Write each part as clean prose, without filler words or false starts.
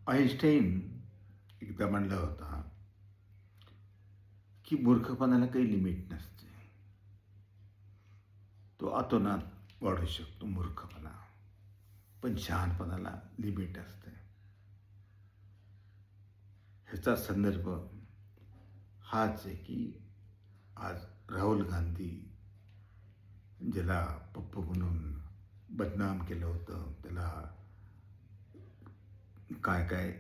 Einstein एकदा म्हणला होता, की मूर्खपणाला काही लिमिट नसते. तो अतोनात वाढू शकतो मूर्खपणा. पण शहाणपणाला लिमिट असते. ह्याचा संदर्भ हाच आहे, की आज राहुल गांधी ज्याला पप्पू म्हणून बदनाम केलं होतं, त्याला काय काय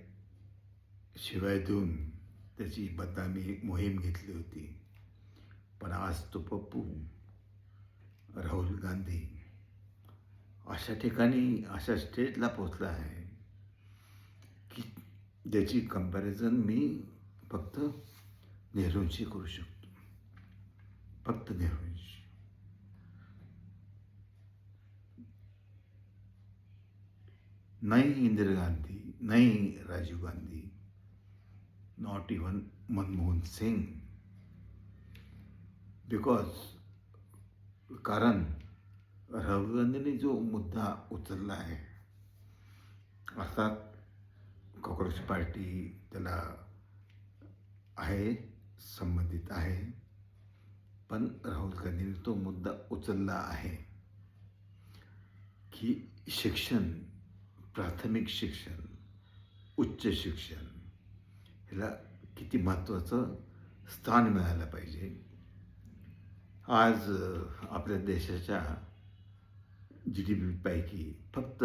शिवाय देऊन त्याची बदनामी मोहीम घेतली होती. पण आज तो पप्पू राहुल गांधी अशा ठिकाणी अशा स्टेजला पोचला आहे, की ज्याची कंपॅरिझन मी फक्त नेहरूंशी करू शकतो. फक्त नेहरूंशी. नाही इंदिरा गांधी, नाही राजीव गांधी, नॉट इवन मनमोहन सिंग. कारण राहुल गांधींनी जो मुद्दा उचलला आहे, अर्थात काँग्रेस पार्टी त्याला आहे, संबंधित आहे, पण राहुल गांधींनी तो मुद्दा उचलला आहे, की शिक्षण, प्राथमिक शिक्षण, उच्च शिक्षण ह्याला किती महत्त्वाचं स्थान मिळालं पाहिजे. आज आपल्या देशाच्या GDP पैकी फक्त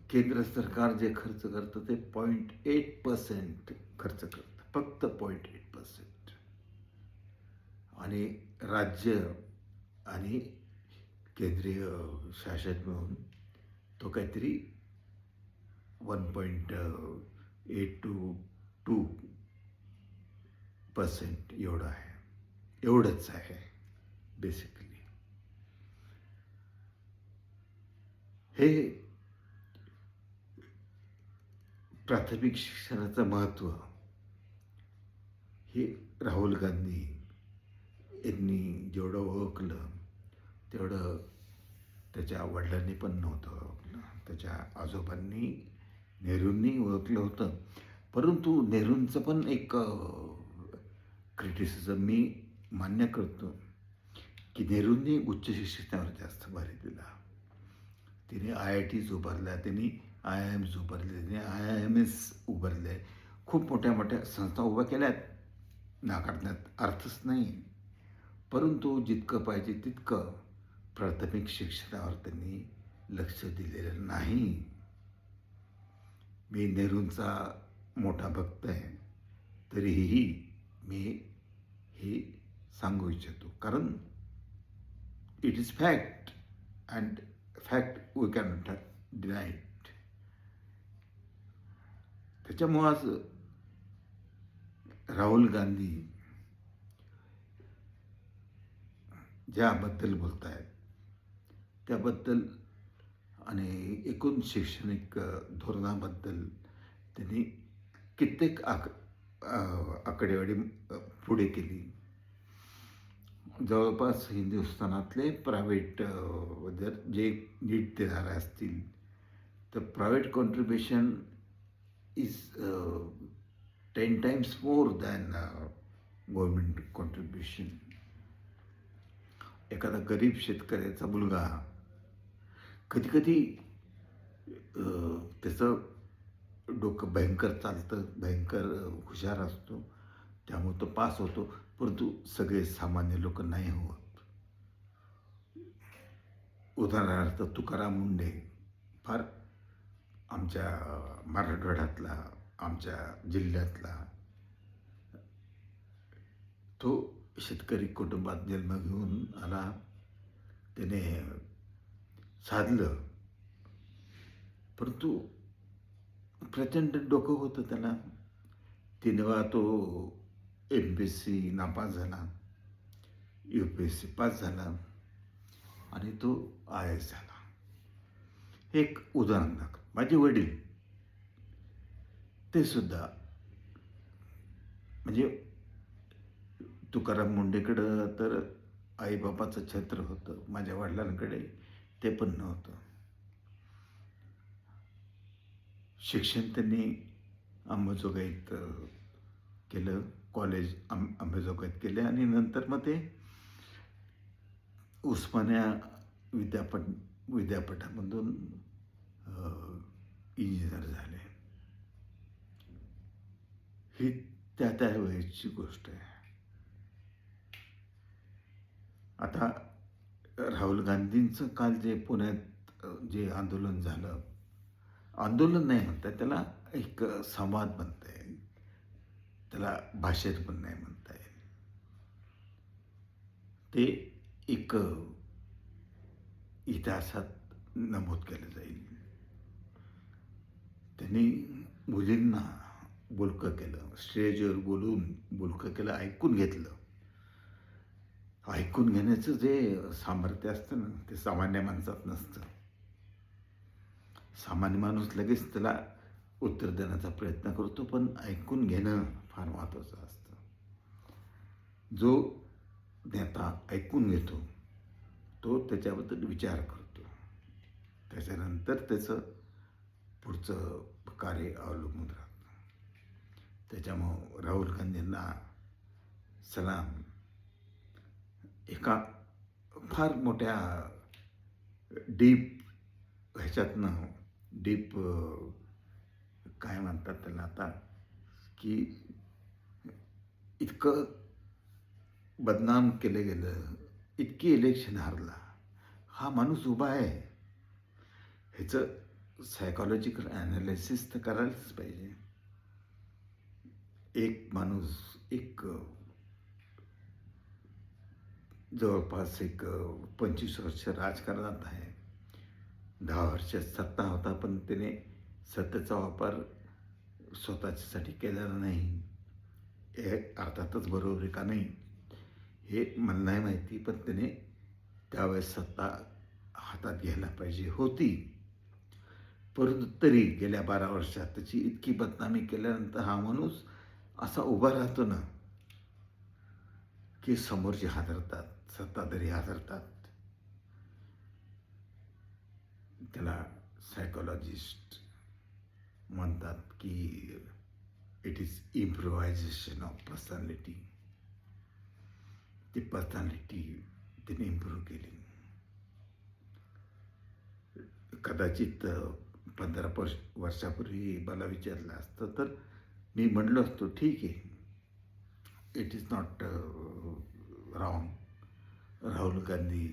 केंद्र सरकार जे खर्च करतं ते 0.8% खर्च करतं. फक्त 0.8%. आणि राज्य आणि केंद्रीय शासन मिळून तो काहीतरी 1.822% एवढं आहे. एवढंच आहे बेसिकली. हे प्राथमिक शिक्षणाचं महत्त्व हे राहुल गांधी यांनी जेवढं ओळखलं तेवढं त्याच्या वडिलांनी पण नव्हतं ओळखलं. त्याच्या आजोबांनी, नेहरूंनी ओळखलं होतं. परंतु नेहरूंचं पण एक क्रिटिसिझम मी मान्य करतो, की नेहरूंनी उच्च शिक्षणावर जास्त भर दिला. तिने IITs उभारल्या, त्यांनी IIMs उभारले, त्यांनी IIMS उभारले, खूप मोठ्या मोठ्या संस्था उभ्या केल्यात, नाकारण्यात अर्थच नाही. परंतु जितकं पाहिजे तितकं प्राथमिक शिक्षणावर त्यांनी लक्ष दिलेलं नाही. मी नेहरूंचा मोठा भक्त आहे, तरीही मी हे सांगू इच्छितो, कारण it is fact and fact we cannot deny it. त्याच्यामुळं आज राहुल गांधी ज्याबद्दल बोलत आहेत त्याबद्दल आणि एकूण शैक्षणिक धोरणाबद्दल त्यांनी कित्येक आकडेवारी पुढे केली. जवळपास हिंदुस्थानातले प्रायव्हेट जर जे नीट देणारे असतील तर private contribution is 10 times more than government contribution. एखादा गरीब शेतकऱ्याचा मुलगा कधी त्याचं डोकं भयंकर चालतं, भयंकर हुशार असतो, त्यामुळे तो पास होतो, परंतु सगळे सामान्य लोक नाही होत. उदाहरणार्थ तुकाराम मुंढे, फार आमच्या मराठवाड्यातला, आमच्या जिल्ह्यातला, तो शेतकरी कुटुंबात जन्म घेऊन आला. त्याने साधलं, परंतु प्रचंड डोकं होतं त्याला. 3 वेळा तो MPSC नापास झाला, UPSC पास झाला आणि तो IAS झाला. हे एक उदाहरण दाखव. माझे वडील ते सुद्धा म्हणजे तुकाराम मुंडेकडं तर आईबापाचं छत्र होतं, माझ्या वडिलांकडे ते पण नव्हतं. शिक्षण त्यांनी अंबाजोगाईत केलं. कॉलेज अंबाजोगाईत केले आणि नंतर मग ते उस्मानिया विद्यापीठामधून इंजिनियर झाले. ही त्या वेळेची गोष्ट आहे. आता राहुल गांधींचं काल जे पुण्यात जे आंदोलन झालं, आंदोलन नाही म्हणता येईल, त्याला एक संवाद म्हणता येईल, त्याला भाषण पण नाही म्हणता येईल. ते एक इतिहासात नमूद केलं जाईल. त्यांनी मुलींना बोलकं केलं, स्टेजवर बोलून बोलकं केलं, ऐकून घेतलं. ऐकून घेण्याचं जे सामर्थ्य असतं ना, ते सामान्य माणसात नसतं. सामान्य माणूस लगेच त्याला उत्तर देण्याचा प्रयत्न करतो, पण ऐकून घेणं फार महत्त्वाचं असतं. जो नेता ऐकून घेतो तो त्याच्याबद्दल विचार करतो, त्याच्यानंतर त्याचं पुढचं कार्य अवलंबून राहतं. त्याच्यामुळं राहुल गांधींना सलाम. एका फार मोठ्या डीप ह्याच्यातनं डीप काय म्हणतात त्याला आता, की इतकं बदनाम केलं गेलं, इतकी इलेक्शन हारला, हा माणूस उभा आहे, ह्याचं सायकॉलॉजिकल ॲनालिसिस तर करायलाच पाहिजे. एक माणूस जवळपास 25 वर्ष राजकारणात आहे. 10 वर्ष सत्ता होता, पण त्याने सत्तेचा वापर स्वतःच्यासाठी केलेला नाही. हे अर्थातच बरोबर आहे का नाही हे मला नाही माहिती, पण त्याने त्यावेळेस सत्ता हातात घ्यायला पाहिजे होती. परंतु तरी गेल्या 12 वर्षात त्याची इतकी बदनामी केल्यानंतर हा माणूस असा उभा राहतो ना, की समोरचे हादरतात, सत्ताधारी हादरतात. त्याला सायकॉलॉजिस्ट म्हणतात की it is improvisation of personality. ती पर्सनॅलिटी तिने इम्प्रूव्ह केली. कदाचित 15 वर्षापूर्वी मला विचारलं असतं तर मी म्हणलो असतो, ठीक आहे, it is not wrong. Rahul Gandhi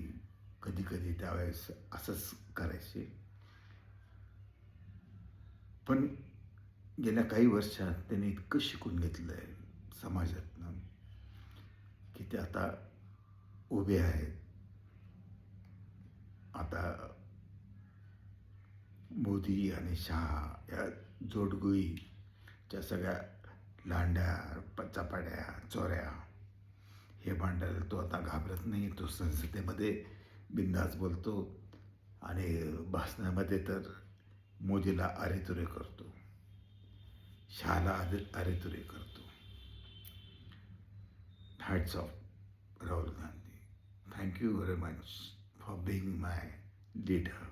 कधी कधी त्यावेळेस असंच करायचे. पण गेल्या काही वर्षात त्यांनी इतकं शिकून घेतलं आहे समाजातनं की ते आता उभे आहेत. आता मोदी आणि शहा या जोडगोळीच्या सगळ्या लांड्या, चपाड्या, चोऱ्या हे भांडायला तो आता घाबरत नाही. तो संसदेमध्ये बिनधास्त बोलतो आणि भाषणामध्ये तर मोदीला अरेतुरे करतो, शहाला अरेतुरे करतो. Hats off Rahul Gandhi. Thank you very much for being my leader.